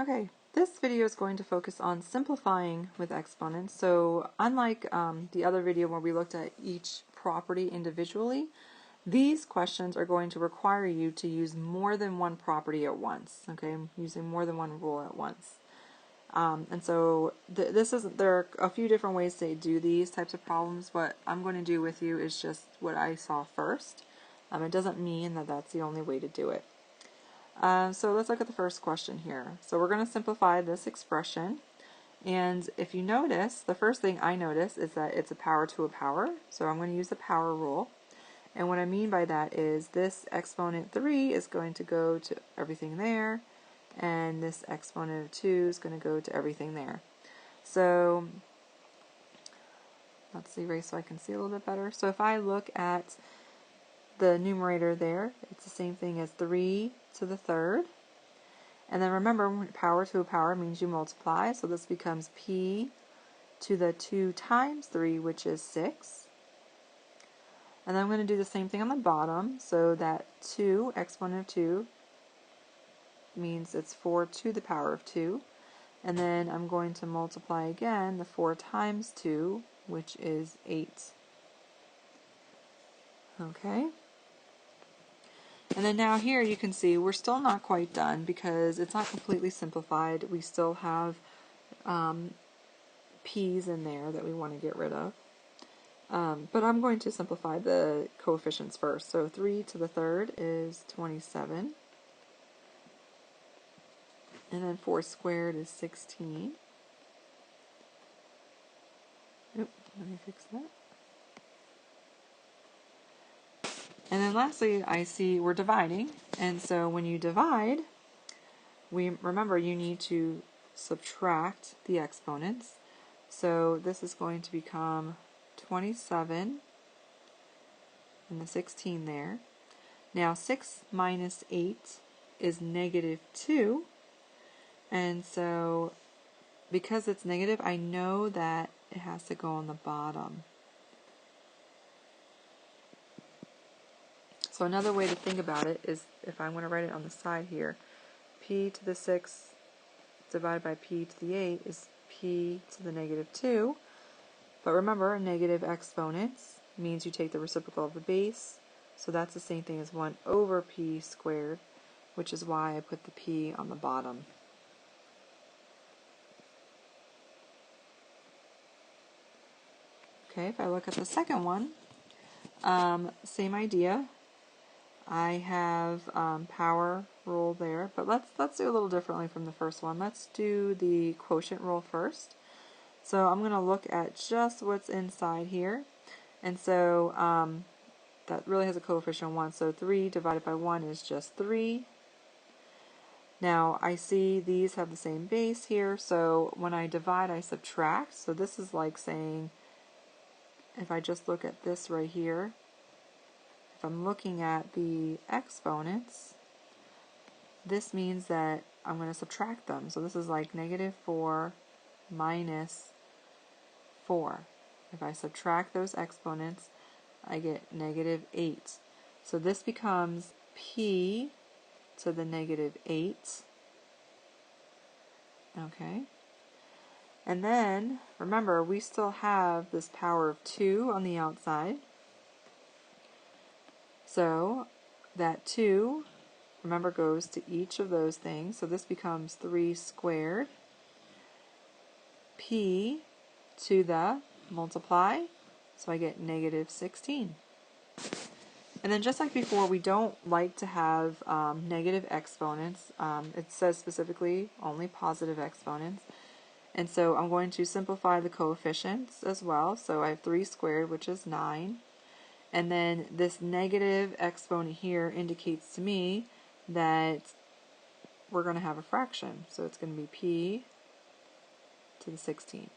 Okay, this video is going to focus on simplifying with exponents. So unlike the other video where we looked at each property individually, these questions are going to require you to use more than one property at once, okay, using more than one rule at once. And so there are a few different ways to do these types of problems. What I'm going to do with you is just what I saw first. It doesn't mean that that's the only way to do it. So let's look at the first question here. So we're going to simplify this expression, and if you notice, the first thing I notice is that it's a power to a power, so I'm going to use the power rule. And what I mean by that is this exponent 3 is going to go to everything there, and this exponent of 2 is going to go to everything there. So let's erase so I can see a little bit better. So if I look at the numerator there, it's the same thing as 3 to the third. And then remember, power to a power means you multiply, so this becomes p to the 2 times 3, which is 6. And then I'm going to do the same thing on the bottom, so that 2, exponent of 2, means it's 4 to the power of 2. And then I'm going to multiply again the 4 times 2, which is 8. Okay? And then now here you can see we're still not quite done because it's not completely simplified. We still have p's in there that we want to get rid of. But I'm going to simplify the coefficients first. So 3 to the third is 27. And then 4 squared is 16. Oop, let me fix that. And then lastly, I see we're dividing, and so when you divide, remember you need to subtract the exponents. So this is going to become 27 and the 16 there. Now 6 minus 8 is negative 2, and so because it's negative, I know that it has to go on the bottom. So another way to think about it is, if I'm going to write it on the side here, p to the 6 divided by p to the 8 is p to the negative 2. But remember, negative exponents means you take the reciprocal of the base, so that's the same thing as 1 over p squared, which is why I put the p on the bottom. Okay, if I look at the second one, same idea. I have power rule there, but let's do a little differently from the first one. Let's do the quotient rule first. So I'm going to look at just what's inside here, and so that really has a coefficient of 1, so 3 divided by 1 is just 3. Now I see these have the same base here, so when I divide I subtract, so this is like saying, if I just look at this right here, if I'm looking at the exponents, this means that I'm going to subtract them. So this is like negative 4 minus 4. If I subtract those exponents, I get negative 8. So this becomes p to the negative 8. Okay. And then, remember, we still have this power of 2 on the outside. So that 2, remember, goes to each of those things. So this becomes 3 squared, p to the multiply, so I get negative 16. And then just like before, we don't like to have negative exponents. It says specifically only positive exponents. And so I'm going to simplify the coefficients as well. So I have 3 squared, which is 9. And then this negative exponent here indicates to me that we're going to have a fraction. So it's going to be p to the 16.